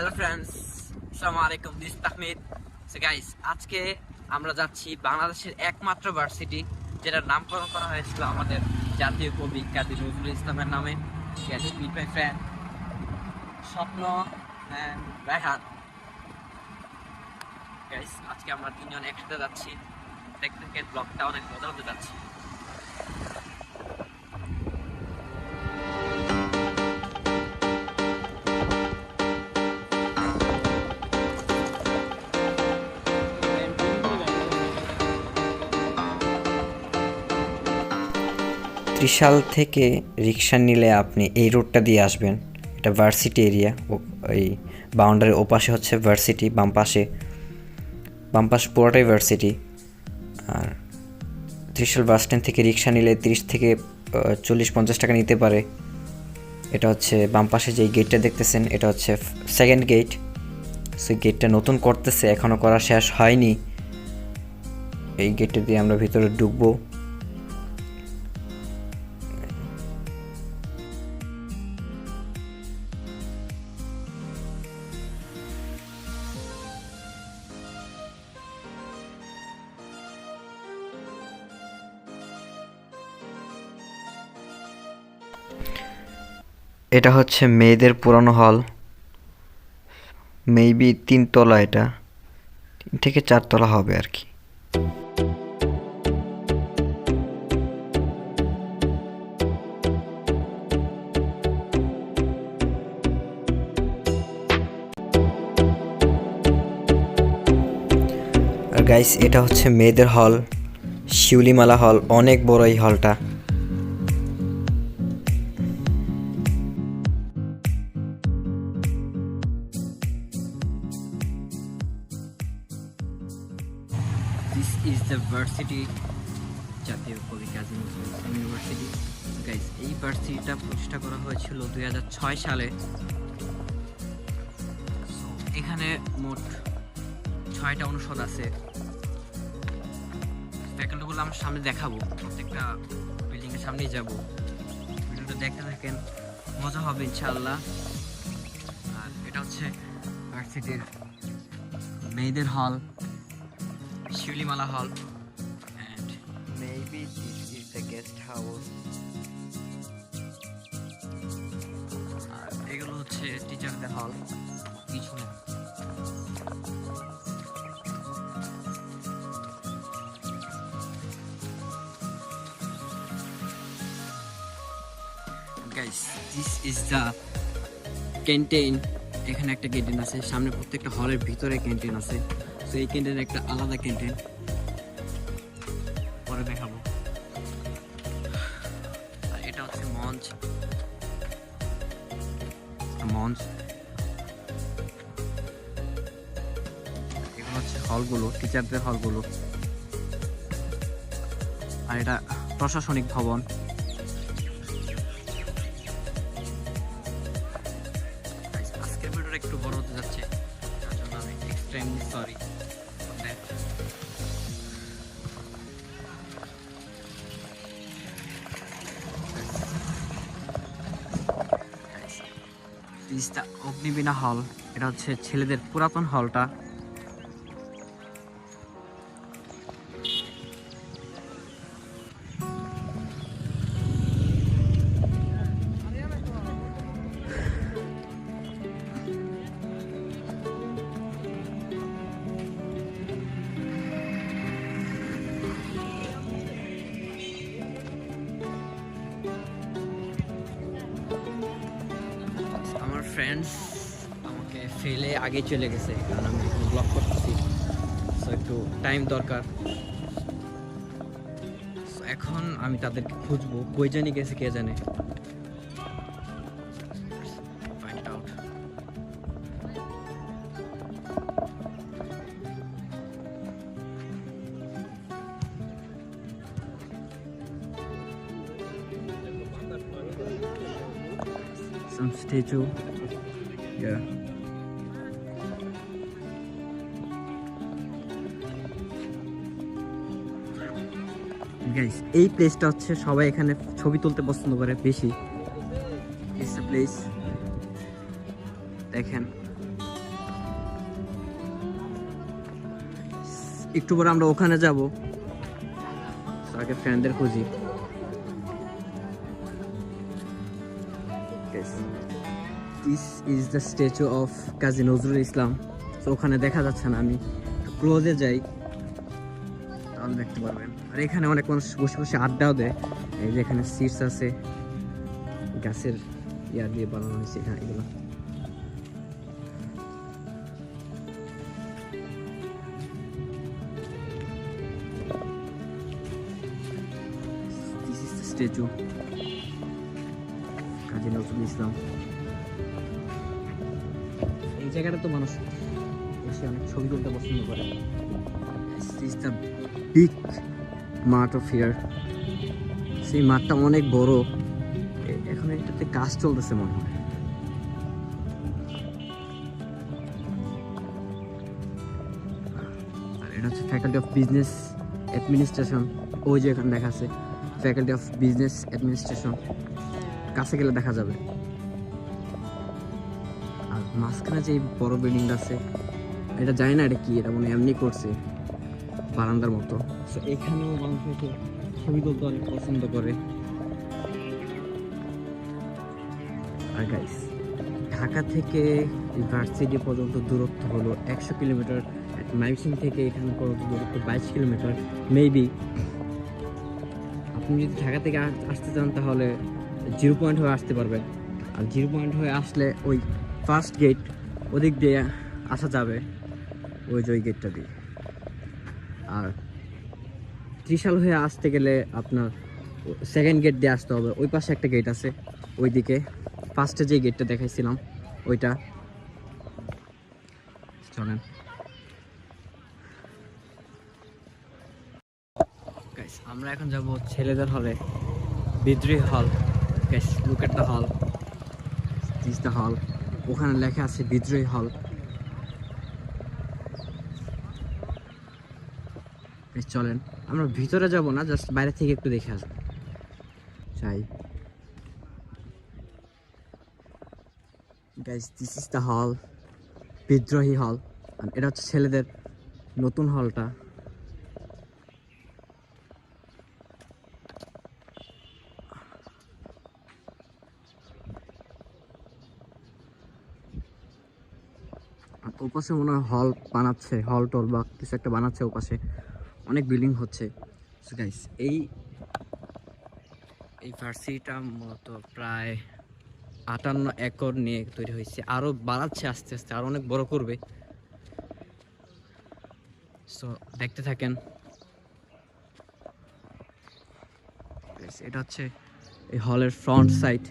Hello friends, আসসালামু আলাইকুম। This Tahmid. So guys, আজকে আমরা যাচ্ছি বাংলাদেশের একমাত্র ভার্সিটি যেটার নামকরণ করা হয়েছিল আমাদের জাতীয় কবি কাজী নজরুল ইসলামের নামে। মিট মাই ফ্রেন্ড স্বপ্ন অ্যান্ড রায়হান। গাইস, আজকে আমরা তিনজন একসাথে যাচ্ছি। দেখতে দেখতে ব্লগটা অনেক মজা হতে যাচ্ছে। ত্রিশাল থেকে রিক্সা নিলে আপনি এই রোডটা দিয়ে আসবেন। এটা ভার্সিটি এরিয়া। ওই বাউন্ডারির ওপাশে হচ্ছে ভার্সিটি, বাম পাশ পুরোটাই ভার্সিটি। আর ত্রিশাল বাস স্ট্যান্ড থেকে রিক্সা নিলে 30 থেকে 40-50 টাকা নিতে পারে। এটা হচ্ছে বাম পাশে যেই গেটটা দেখতেছেন, এটা হচ্ছে সেকেন্ড গেট। সেই গেটটা নতুন করতেছে, এখনও করা শেষ হয়নি। এই গেটটা দিয়ে আমরা ভিতরে ঢুকবো। এটা হচ্ছে মেয়েদের পুরানো হল, মেবি 3 তলা, এটা 3 থেকে 4 তলা হবে আর কি। আর গাইস, এটা হচ্ছে মেয়েদের হল, শিউলিমালা হল। অনেক বড় এই হলটা। দিস ইজ দ্য ভার্সিটি, জাতীয় কবি কাজী নজরুল ইসলাম ইউনিভার্সিটি। গাইস, এই ভার্সিটিটা প্রতিষ্ঠা করা হয়েছিল 2006 সালে। এখানে মোট 6টা অনুষদ আছে। ফ্যাকাল্টিগুলো আমার সামনে দেখাবো, প্রত্যেকটা বিল্ডিংয়ের সামনেই যাব। ভিডিওটা দেখতে থাকেন, মজা হবে ইনশাআল্লাহ। আর এটা হচ্ছে ভার্সিটির মেয়েদের হল, শিউলিমালা হল, and Maybe this is the guest house. আর এগুলো হচ্ছে টিচারদের হল পিছনে। Guys, this is the canteen. এখানে একটা ক্যান্টিন আছে, সামনে প্রত্যেকটা হলের ভিতরে ক্যান্টিন আছে। তো এই ক্যান্টিনের একটা আলাদা ক্যান্টিন পরে দেখাবো। আর এটা হচ্ছে মঞ্চ। এগুলো হচ্ছে হলগুলো, টিচারদের হলগুলো। আর এটা প্রশাসনিক ভবন। আজকের ভিডিওটা একটু বড় হতে যাচ্ছে, তার জন্য আমি এক্সট্রিমলি সরি। অগ্নিবীণা হল, এটা হচ্ছে ছেলেদের পুরাতন হলটা। আমার ফ্রেন্ডস আমাকে ফেলে আগে চলে গেছে, কারণ আমি এখন ব্লগ করতেছি, সো একটু টাইম দরকার। এখন আমি তাদেরকে খুঁজবো, কই জানি গেছে কে জানে। Find it out. Some statue. Yeah. Guys, এই প্লেসটা হচ্ছে সবাই এখানে ছবি তুলতে পছন্দ করে বেশি। ইটস এ প্লেস, দেখেন একটু পরে আমরা ওখানে যাব, আগে ফ্রেন্ডদের খুঁজি। This is the statue of Kazi Nazrul Islam. তো ওখানে দেখা যাচ্ছে না, আমি ক্লোজে যাই তাহলে দেখতে পারবেন। আর এখানে অনেক মানুষ বসে বসে আড্ডাও দেয়। এই যে এখানে সিটস আছে, গাছের ইয়া দিয়ে বানানো হয়েছে এখানে এগুলো। দিস ইজ দ্য স্ট্যাচু কাজী নজরুল ইসলাম। এই জায়গাটা তো মানুষ বসে অনেক ছবি তুলতে পছন্দ করে। This is the big মাঠ অফ হিয়ার। সেই মাঠটা অনেক বড়, এখন এটাতে কাজ চলতেছে মনে হয়। আর এটা হচ্ছে ফ্যাকাল্টি অফ বিজনেস অ্যাডমিনিস্ট্রেশন। ওই যে এখানে দেখা আছে ফ্যাকাল্টি অফ বিজনেস অ্যাডমিনিস্ট্রেশন, কাছে গেলে দেখা যাবে। আর মাঝখানে যে বড় বিল্ডিং আছে, এটা জানি না এটা কি, এটা মনে এমনি করছে বারান্দার মতো। তো এখানেও মানুষ এসে ছবি তুলতে অনেক পছন্দ করে। আর গাইস, ঢাকা থেকে ভার্সিটি পর্যন্ত দূরত্ব হলো 100 কিলোমিটার। ময়মনসিংহ থেকে এখানে পর্যন্ত দূরত্ব 22 কিলোমিটার। মেবি আপনি যদি ঢাকা থেকে আসতে চান তাহলে 0 পয়েন্ট হয়ে আসতে পারবেন। আর 0 পয়েন্ট হয়ে আসলে ওই ফার্স্ট গেট ওদিক দিয়ে আসা যাবে, ওই যে ওই গেটটা দিয়ে। আর ত্রিশাল হয়ে আসতে গেলে আপনার সেকেন্ড গেট দিয়ে আসতে হবে। ওই পাশে একটা গেট আছে, ওইদিকে ফার্স্টে যে গেটটা দেখাইছিলাম ওইটা। চলেন গাইস, আমরা এখন যাব ছেলেদের হলে, বিদ্রোহী হল। Guys, look at the hall, this the hall. ওখানে লেখা আছে বিদ্রোহী হল। চলেন, আমরা ভিতরে যাব না, জাস্ট বাইরে থেকে একটু দেখে আসবো চাই। Guys, this is the hall, বিদ্রোহী হল। এটা হচ্ছে ছেলেদের নতুন হলটা। ওপাশে মনে হয় হল বানাচ্ছে, হল টল বা কিছু একটা বানাচ্ছে। ওপাশে অনেক বিল্ডিং হচ্ছে। গাইস, এই ভার্সিটিটা মূলত প্রায় 58 একর নিয়ে তৈরি হয়েছে। আরো বাড়াচ্ছে আস্তে আস্তে, আরো অনেক বড় করবে। সো দেখতে থাকেন। এটা হচ্ছে এই হলের ফ্রন্ট সাইড।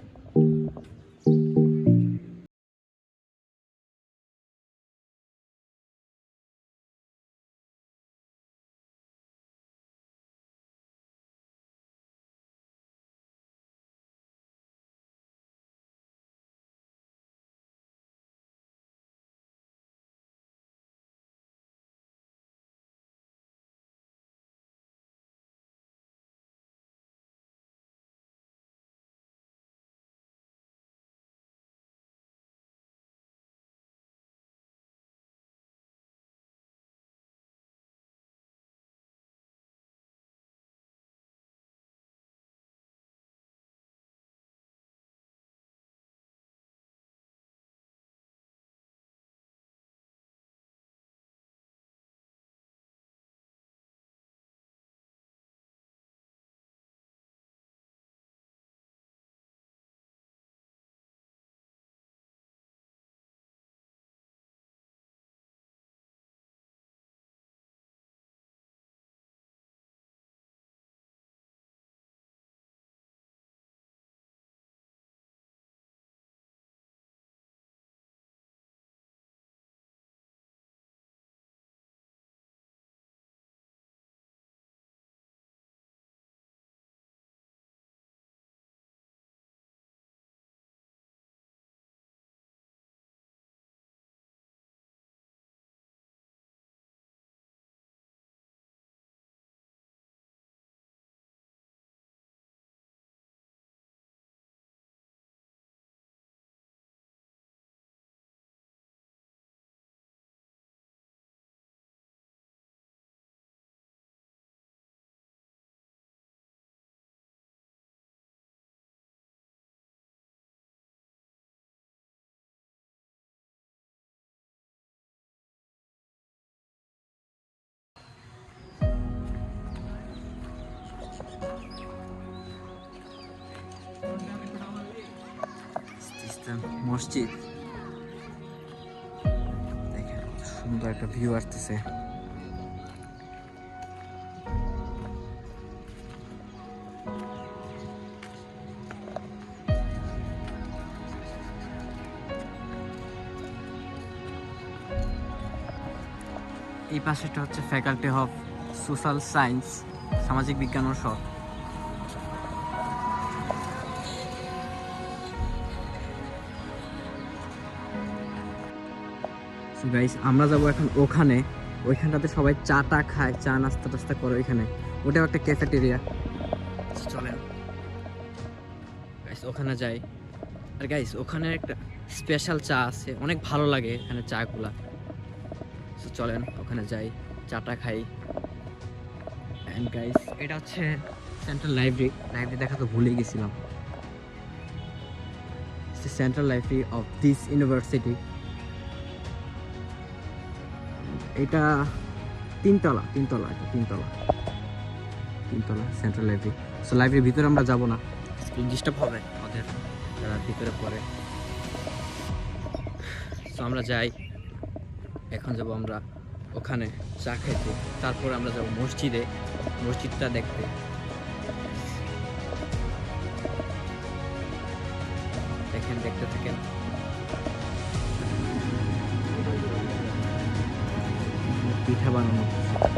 মসজিদ, দেখেন কত সুন্দর একটা ভিউ আসতেছে। এই পাশেটা হচ্ছে ফ্যাকাল্টি অফ সোশ্যাল সায়েন্স, সামাজিক বিজ্ঞান অনুষদ। গাইস আমরা যাবো এখন ওখানে, ওইখানটাতে সবাই চা টা খায়, চা নাস্তা টাস্তা করে ওইখানে, ওটাও একটা ক্যাফেটেরিয়া। চলেন গাইস ওখানে যাই। আর গাইস ওখানে একটা স্পেশাল চা আছে, অনেক ভালো লাগে এখানে চাগুলা। তো চলেন ওখানে যাই, চাটা খাই। এন্ড গাইস এটা হচ্ছে সেন্ট্রাল লাইব্রেরি, লাইব্রেরি দেখা তো ভুলে গেছিলাম। Central library of this university. এটা তিনতলা সেন্ট্রাল লাইব্রেরি। সো লাইব্রেরির ভিতরে আমরা যাব না, স্কুল ডিস্টার্ব হবে আমাদের যারা ভিতরে পড়ে। সো আমরা যাই, এখন যাব আমরা ওখানে চা খাইতে, তারপর আমরা যাব মসজিদে, মসজিদটা দেখতে। দেখেন, দেখতে থাকেন। পিঠা বানানো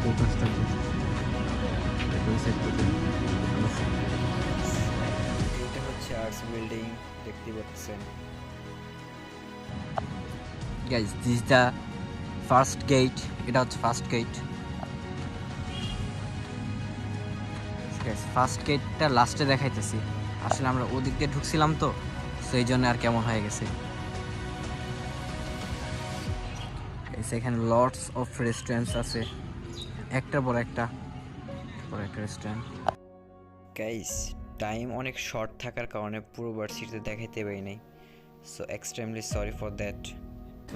এই পাশটাতে, এটা হচ্ছে আর্টস বিল্ডিং, দেখতে পাচ্ছেন। Guys this is the first gate, এটা হচ্ছে ফার্স্ট গেট। ফার্স্ট গেটটা লাস্টে দেখাইতেছি, আসলে আমরা ওদিক দিয়ে ঢুকছিলাম তো, সেই জন্য আর কেমন হয়ে গেছে। এখানে লটস অফ রেস্টুরেন্টস আছে, একটার পর একটা রেস্টুরেন্ট। গাইস টাইম অনেক শর্ট থাকার কারণে পুরো ভার্সিটিতে দেখাইতে পারি নাই, so extremely sorry for that.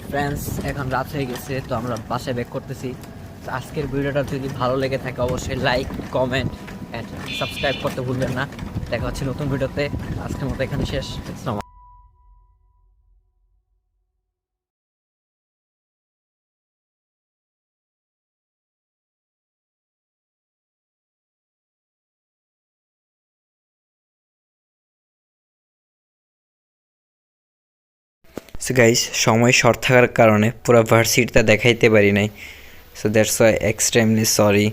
Friends এখন রাত হয়ে গেছে, তো আমরা বাসায় ব্যাক করতেছি। তো আজকের ভিডিওটা যদি ভালো লেগে থাকে অবশ্যই লাইক, কমেন্ট অ্যান্ড সাবস্ক্রাইব করতে ভুলবেন না। দেখা হচ্ছে নতুন ভিডিওতে, আজকের মতো এখানে শেষ। আসসালামু সো গাইস সময় শর্ট থাকার কারণে পুরো ভার্সিটিটা দেখাইতে পারি নাই, so that's why extremely sorry.